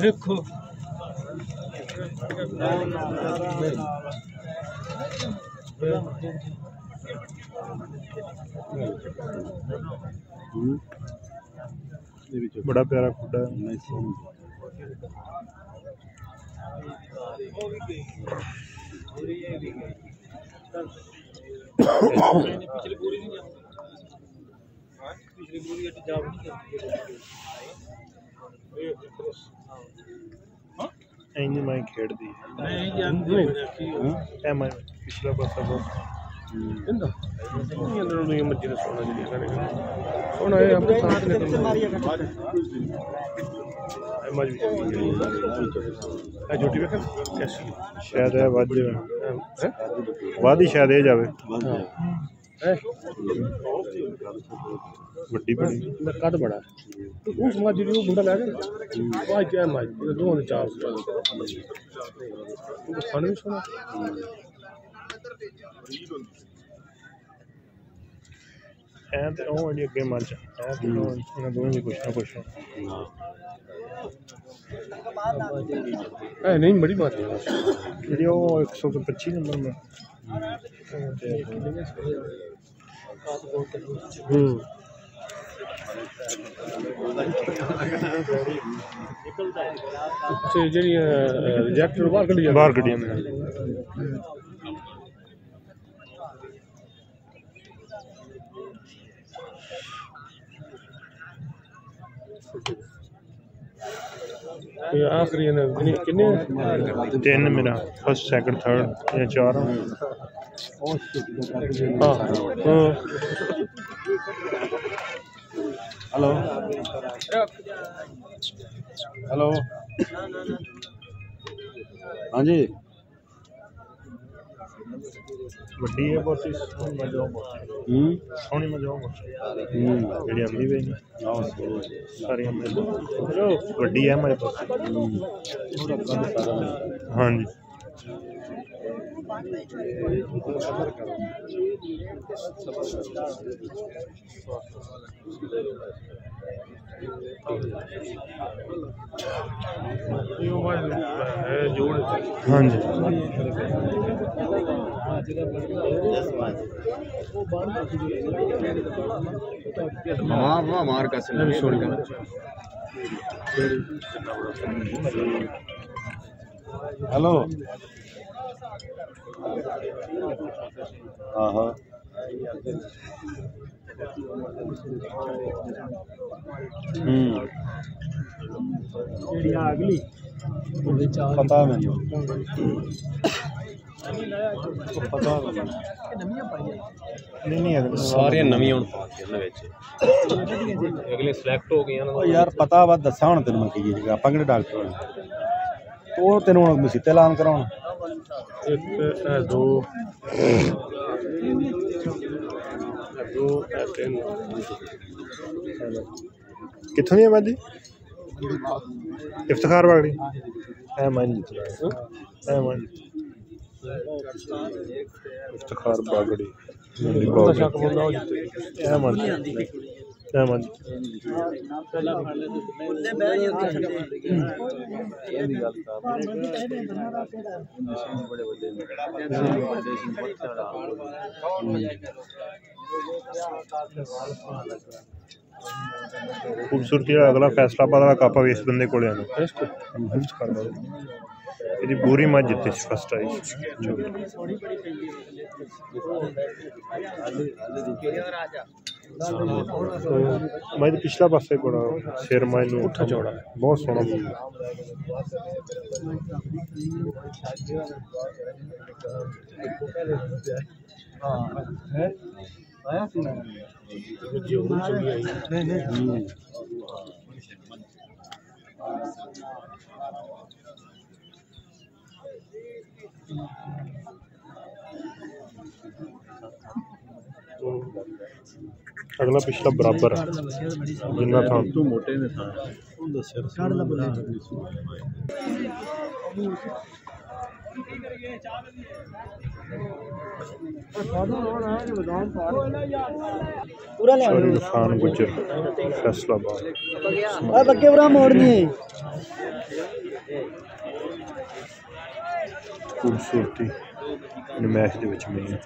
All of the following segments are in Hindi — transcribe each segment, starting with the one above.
देखो बड़ा प्यारा खुडा है। मैं खेड़दी पिछला पासा मर्जी सोना सोना झूठी शायद है वादी शायद ये जावे वड्डी बड़ी कद बड़ा उस मज वो मुंडा लै गया क्या मज दो 400 खाने भी सोना है तो अगे मज है दोनों की कुछ ना कुछ नहीं बड़ी बात है जी 125 नंबर में रिजेक्टर बाहर कढ़िया आखिरी किन्ने 3 मेरा फर्स्ट सेकंड थर्ड या 4 हेलो हेलो हाँ जी वड्डी है बहुत सोहनी मजाओ जी अगली वे सारी वड्डी है मेरे पास हाँ जी हाँ जी मार का हेलो हाँ हाँ अगली पता मैंने पता नहीं सारिया नवियां अगले सिलेक्ट हो गई यार पता वा दसा हूँ तेन मैं की आप कि डॉक्टर तो तेन हूँ मसीते ऐलान कराना दो कितों दी बाजी इफ्तिखार वाली इफ्तिखार बागड़ी खूबसूरती अगला फैसलाबाद का कप इस बंदे को पूरी मज जिते फस्ट आई मैं पिछला पासे बड़ा सिर मज उठा चौड़ा बहुत सोहना अगला पिछला बराबर जिन्ना था तू मोटे ने था खान गुजर फैसलाबाद बक्के बुरा मोड़नी है खूबसूरती मैच दे विच मिली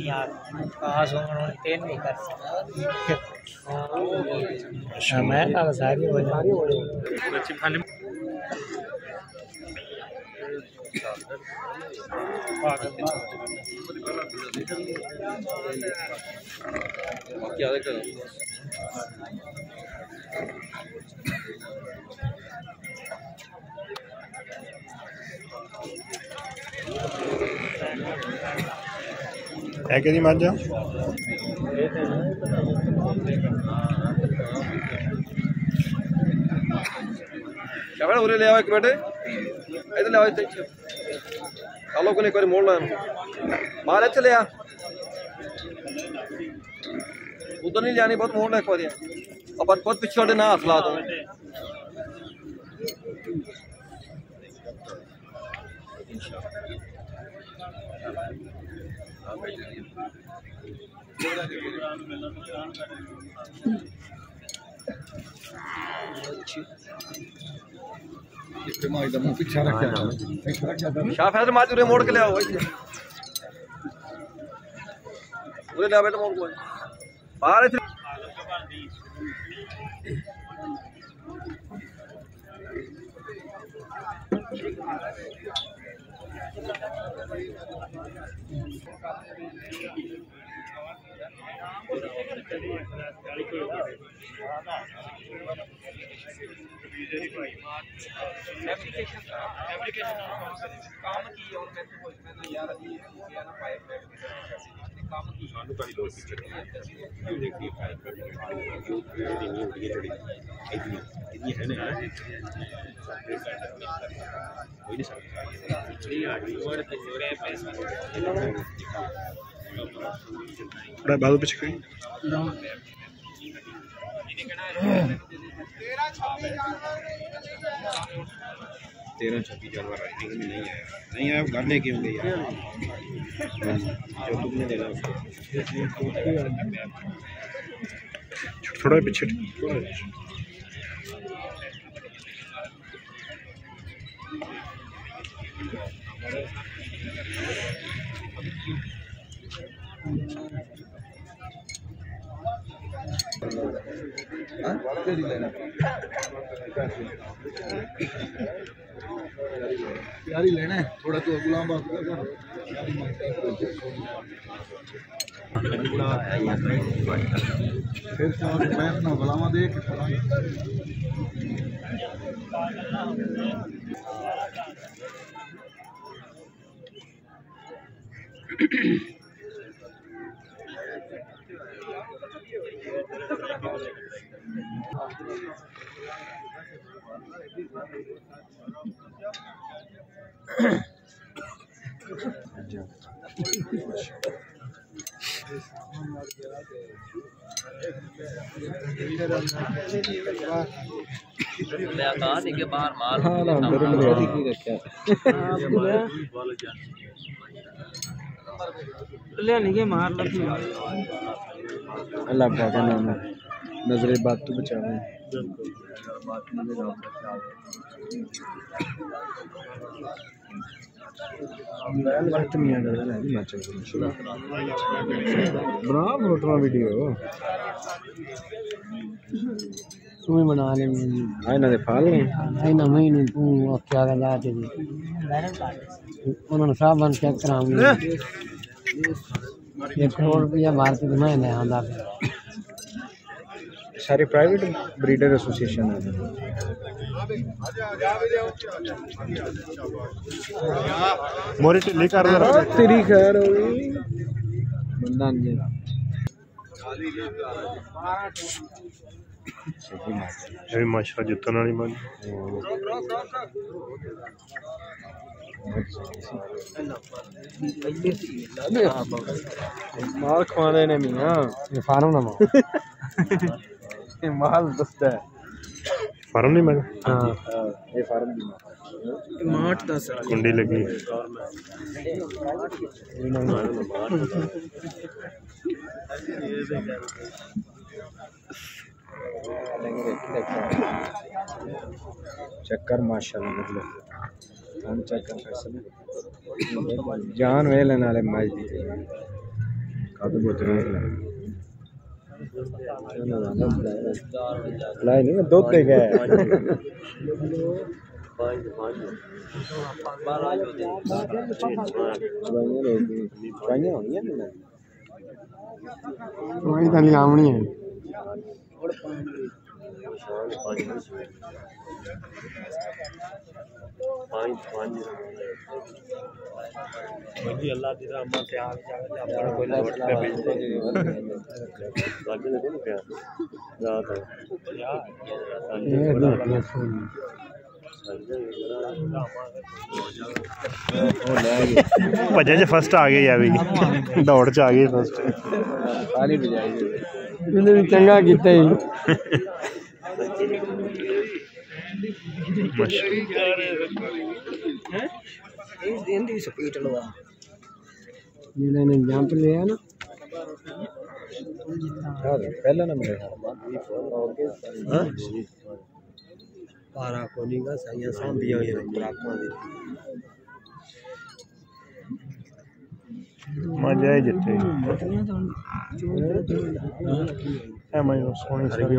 यार पास होना ट्रेन नहीं कर सकता मैं सारी हो है कि मझ क्या उरे ले आओ एक बेटे इधर ले आओ चलो को एक बार मोड़ ला मार अच्छे ले आ उधर नहीं जानी बहुत मोड़ ला एक बार अपन बहुत पीछे हटे ना हसला दो शाह फैजल मार उरे मोड़ के ले आओ उरे ले आओ बेटा मोड़ को बाहर बाल पीछे कहीं 13-26 जानवर राइटिंग में नहीं आया घर लेके होंगे यार जो तुमने देना उसको थोड़ा पीछे यार ही लेना है थोड़ा तो गुलाम फिर मैं अपना गुलामा दे बाहर माल मार अल्लाह का नाम है नजरे बात तो बचावे वक्त नहीं आना है हिमाचल बना फोटो वीडियो तू ही बना ले आए ना दे फाल ने आई ना मैं नहीं तू क्या कर जाते जी उन्होंने सब बन चेक कराऊंगी 1 करोड़ रुपया भारत में मैं आंदा सारे प्राइवेट ब्रीडर एसोसिएशन है मोरे टिल्ली कर दे तेरी खैर होगी बंदा नहीं ये भी माशाल्लाह जितने वाली मन माल खवाने ने मियां ये फार्म ना ये माल दसदा है फार्म नहीं मैं हां ये फार्म दी माट दस कुंडी लगी चक्कर माशाल्लाह मतलब हम चक्कर फैसल जान वेले नाले मैच दी कद बोतल लाई नहीं दूध दे गए वही तो लामनी है अल्लाह दी रहमत से आ जावे अपना कोई लोट पे भेज दे बाकी ने नहीं क्या रात है भजे च फर्स्ट आ गए या भी दौड़ च आ गए फर्स्ट खाली बजाई इन्हें भी चंगा कीता ही जिन्होंने जंप लिया ना पहला ना मेरे पारा कोनी का साइया सांभिया हुई राखा दे मजा है जितने है मैं सोनी सारी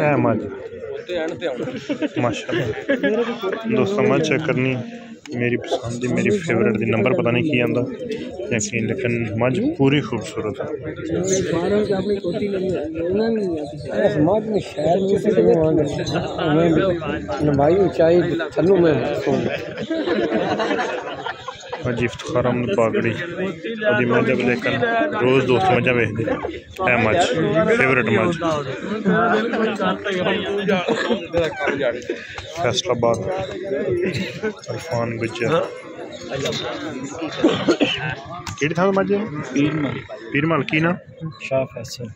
है मज माशाल्लाह दोस्तों मैं चेक करनी मेरी पसंद दी मेरी फेवरेट दी नंबर पता नहीं की आंदा यकीन लेकिन मज पूरी खूबसूरत है भाई ऊंचाई थल्लू में जी इफ्तिखार अहमद बागड़ी अभी मैं जब लेकर रोज़ दोस्त मजा वेखते है much favourite much Faisalabad Irfan Gujjar केड़ी था मज पीरमल की ना शाह फैसल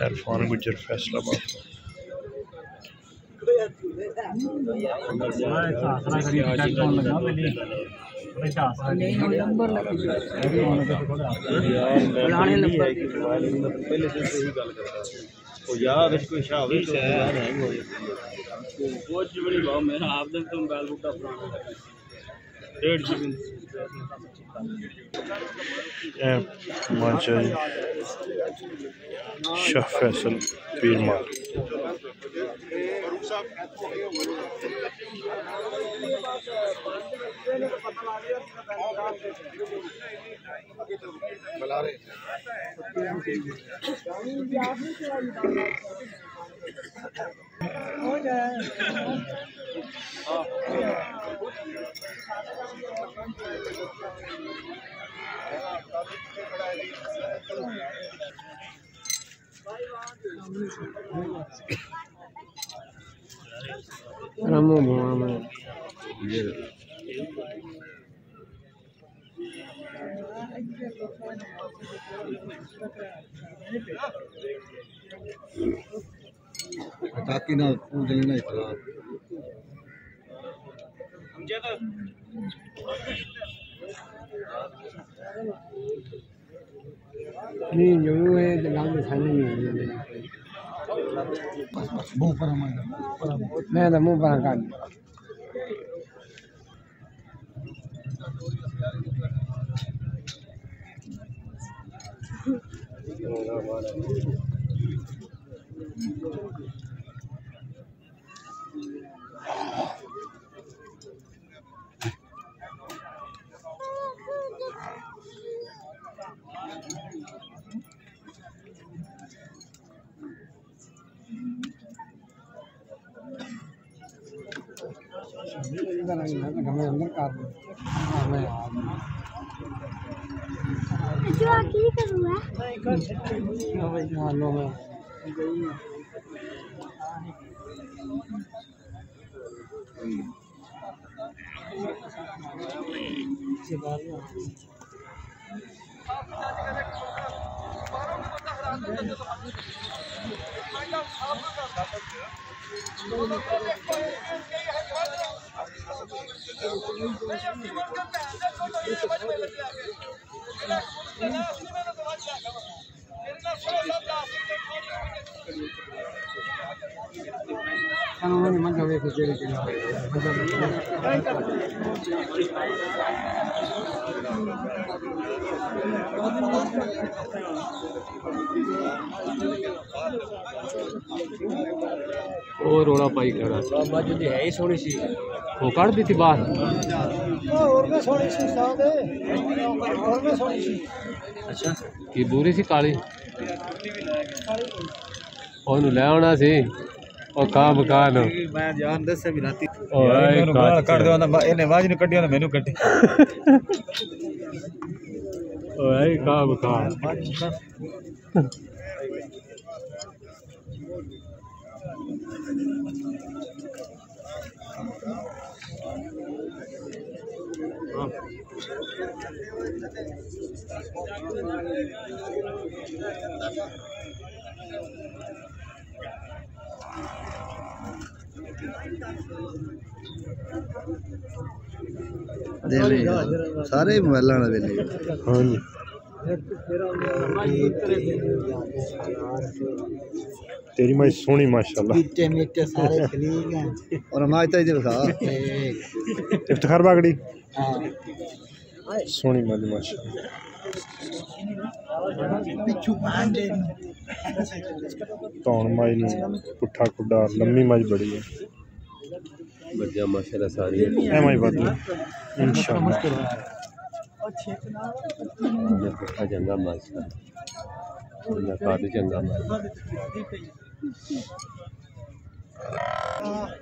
इरफान गुज्जर फैसलाबाद यार कोई शाह होवे तो यार है बहुत बड़ी भाव मेरा आप तक तो मोबाइल बुक का पुराना 1.5 GB माचा शाह फैसल पीरमाल रामो भुआ में ताकि ना पूछ लेना इतना नहीं जो है जगह में खाने नहीं है मुंह पर मैं तो मुंह पर काट अंदर काट मैं जो की करूँगा लो मैं मजा वे और रोड़ा पाई खड़ा बाबा जी है ही सोनी सी वो काट दी थी बाहर और भी सोनी सी साथ है और भी सोनी सी अच्छा की बुरी सी काली ਉਹਨੂੰ ਲੈ ਆਉਣਾ ਸੀ ਉਹ ਕਾਂ ਬਕਾ ਨੂੰ ਮੈਂ ਜਾਨ ਦੱਸੇ ਵੀ ਰਾਤੀ ਓਏ ਮੈਨੂੰ ਗਾਲ ਕੱਢ ਦਿਓ ਨਾ ਇਹਨੇ ਬਾਜ ਨੂੰ ਕੱਢਿਆ ਮੈਨੂੰ ਕੱਢੀ ਓਏ ਕਾਂ ਬਕਾ ਸਾਰੇ ਮੋਬਾਈਲਾਂ ਨਾਲ ਵੇਲੇ ਹਾਂਜੀ तेरी माँ सोनी माशाल्लाह मीठे मीठे सारे खलीग हैं और हमारे तो इधर था इफ्तिखार बागड़ी हाँ सोनी माँ माशाल्लाह पिछू मांडे तौण माई नूं पुट्ठा खुड्डा लम्मी माई बड़ी है बच्चा माशाल्लाह सारी है माई वादू इंशाल्लाह पुट्ठा चंगा माशाल्लाह काद चंगा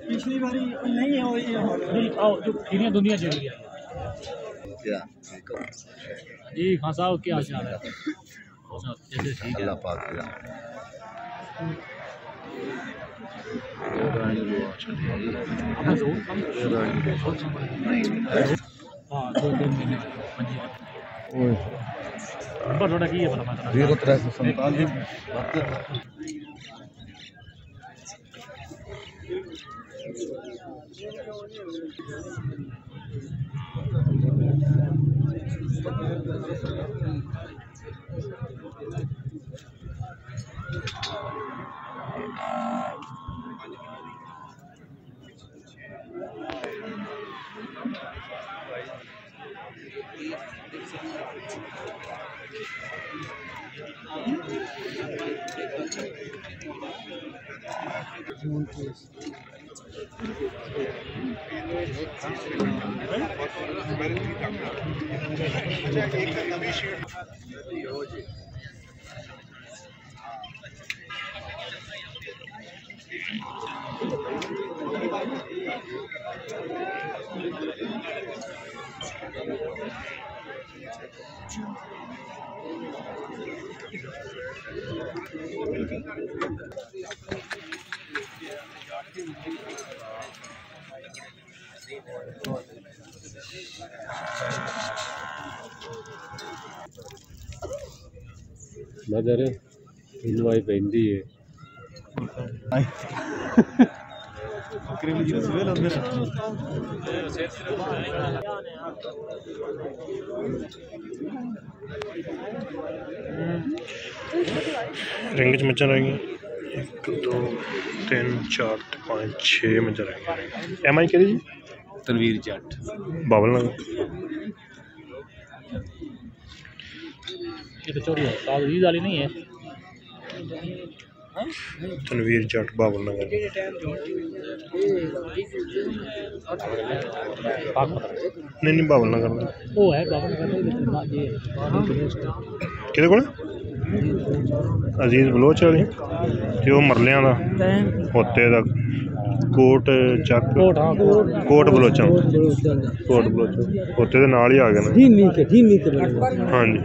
पिछली बारी नहीं है आओ जो खीरियां दुनिया चली गई जी खान साहब क्या हाल चाल है जैसे ठीक है अल्लाह पाक हाँ 2-3 महीने नंबर थोड़ा की है भला 0347 मदर इनवाई पहनती है रिंग च मच्छा रह गई 1 2 3 4 5 6 मच्छा रह गई। एम आई जी तनवीर जट बाबल नगर वाली नहीं है। तनवीर जट बाबल नगर नहीं बाबल नगर वो है बाबल नगर किहदे कोल अजीज बलोच वाली ते ओह मरलियां दा होते दा कोट चक कोट बलोचा होते दे नाल ही आ गए ना। हाँ जी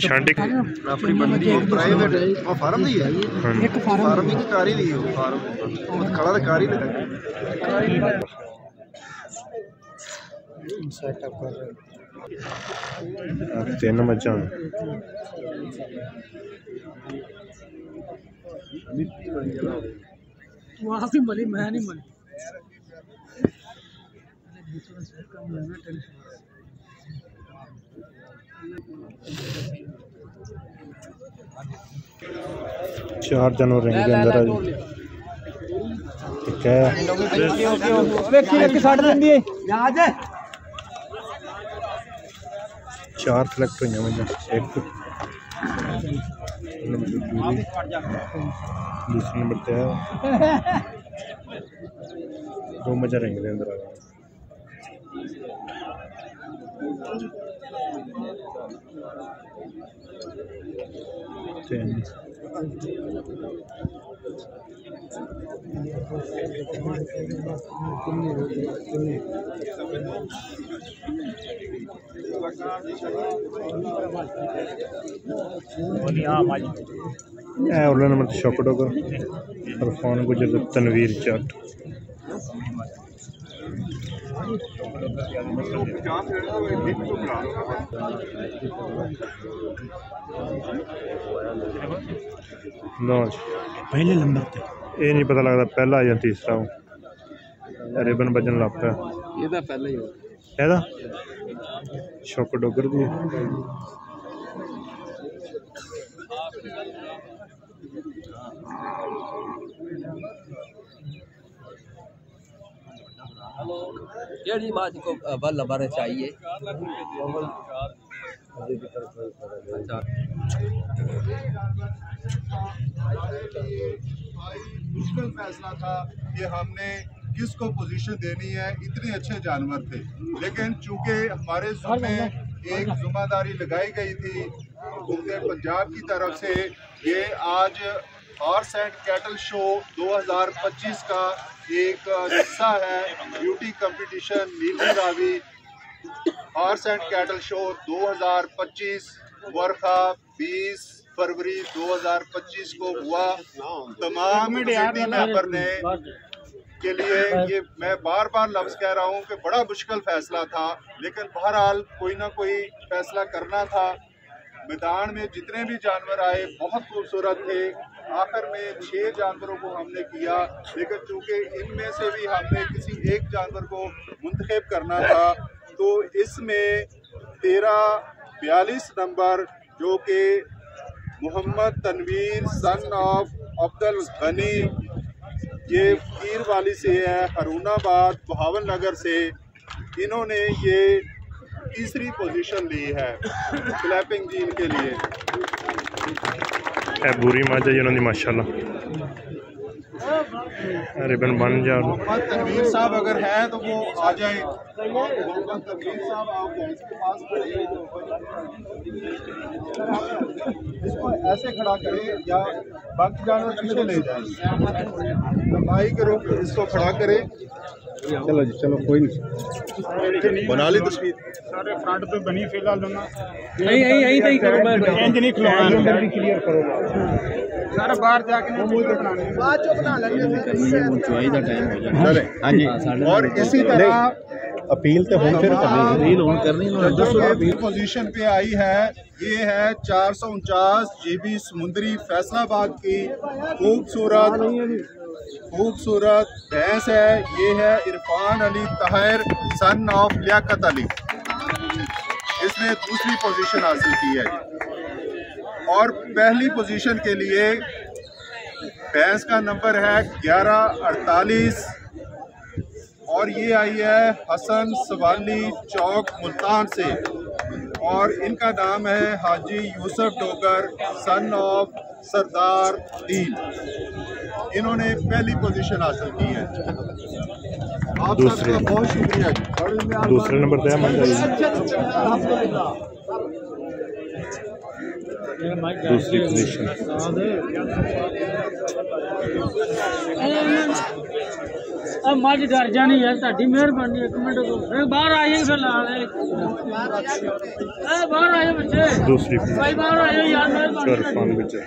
छांटी प्राइवेट फार्म दी है एक फार्म की कारी दी है फार्म खड़ा तो कारी लगा सेटअप कर रहे 3 मच्छा वहाँ से मली मैं नहीं मली 4 जानवर रिंग के अंदर आ जी ठीक है 4 सिलेक्ट हुई मुझे एक दूसरे नंबर पे है 2 मजा रिंग के अंदर आ गए। उरला नंबर शॉकटोगर इरफान गुजर तनवीर जट पहले नंबर पे ये नहीं पता लगता पहला या तीसरा हो रिबन बजन लग पाया ਇਹਦਾ ਪਹਿਲਾਂ ਹੀ ਇਹਦਾ ਸ਼ੌਕ ਡੋਗਰ ਦੀ ਜਿਹੜੀ माँ को बल बारे चाहिए मुश्किल फैसला था कि हमने किसको पोजीशन देनी है। इतने अच्छे जानवर थे लेकिन चूंकि हमारे ज़ू में एक जिम्मेदारी लगाई गई थी हुकूमत पंजाब की तरफ से, ये आज हॉर्स एंड कैटल शो 2025 का एक हिस्सा है। ब्यूटी कंपटीशन नीली Ravi horse and cattle show 2025 Varkha 20 फरवरी 2025 को हुआ। तमाम कमेटी मेंबर ने के लिए ये मैं बार बार लफ्ज़ कह रहा हूँ कि बड़ा मुश्किल फैसला था, लेकिन बहरहाल कोई ना कोई फैसला करना था। मैदान में जितने भी जानवर आए बहुत खूबसूरत थे। आखिर में 6 जानवरों को हमने किया, लेकिन चूँकि इनमें से भी हमने किसी एक जानवर को मुंतखब करना था, तो इसमें 42 नंबर जो कि मोहम्मद तनवीर सन ऑफ अब्दुल गनी, ये पीर वाली से है, हरुणाबाद बहावन नगर से, इन्होंने ये तीसरी पोजीशन ली है क्लैपिंग जी इनके लिए। बुरी माजा जी उन्होंने माशाल्लाह रिबन बन जा। मोहम्मद तनवीर साहब अगर हैं तो वो आ जाएं। मोहम्मद तनवीर साहब आप इसके पास इसको ऐसे खड़ा करें या बाकी जानवर पीछे ले जाएं, लंबाई के रोक इसको खड़ा करें। चलो जी चलो कोई नहीं बना ली तस्वीर सारे फ्रंट पे बनी फिलहाल यही करो मैं इंज नहीं खिलवाना क्लियर करो। सारा बाहर जाके बाद जो बना लेंगे चुआई का टाइम हो जाए। हाँ जी, और इसी तरह अपील तो हम फिर करनी पोजीशन पे आई है, ये है 449 GB समुंदरी फैसलाबाद की खूबसूरत भैंस है। ये है इरफान अली ताहिर सन ऑफ लियाकत अली, इसने दूसरी पोजीशन हासिल की है। और पहली पोजीशन के लिए भैंस का नंबर है 1148 और ये आई है हसन सवाली चौक मुल्तान से और इनका नाम है हाजी यूसुफ डोगर सन ऑफ सरदार दीन। इन्होंने पहली पोजीशन हासिल की है। आप सबका बहुत शुक्रिया। दूसरे नंबर पे दूसरी पोजीशन मज डर जानी है, ताड़ी मेहरबानी। एक मिनट बाहर आइए, फिर बाहर आइए बच्चे, दूसरी भाई बाहर आइए यार, इरफान विजय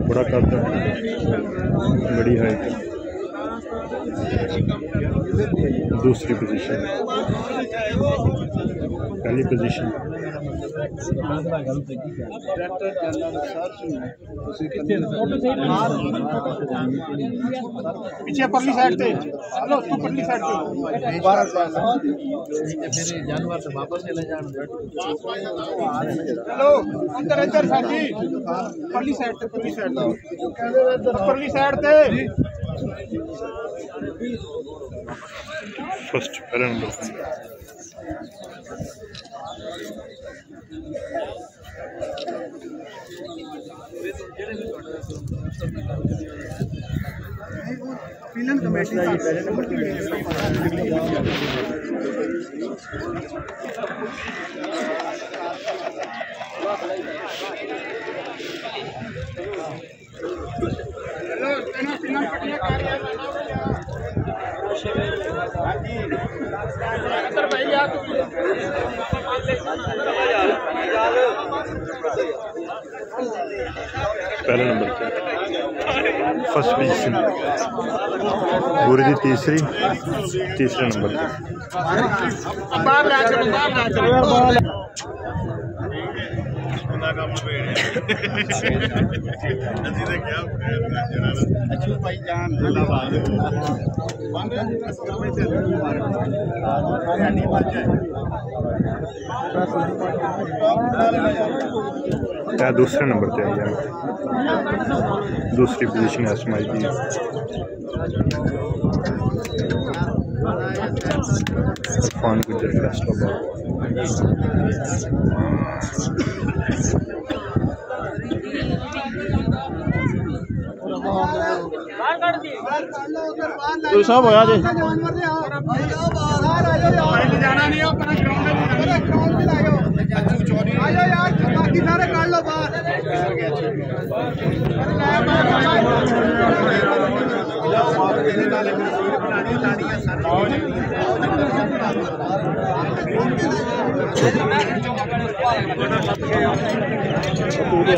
बड़ा कद है, बड़ी हाइट है। दूसरी पोजीशन, पहली पोजीशन पीछे परली साइड पे, हेलो तू परली साइड पे फिर जानवर तो वापस चले जान। हेलो अंदर अंदर साथी, परली साइड पे, परली साइड पे फर्स्ट पहला नंबर फिल्म कमेटी पहले नंबर पे पहले नंबर पे फर्स्ट पोजीशन पूरी दी तीसरे नंबर पे दूसरे नंबर पे आई है, दूसरी पोजीशन है असमाई की। इरफान गुजर फैसलाबाद सब होया जी जाना नहीं हो यार, बाकी सारे काट लो बाहर। पूरे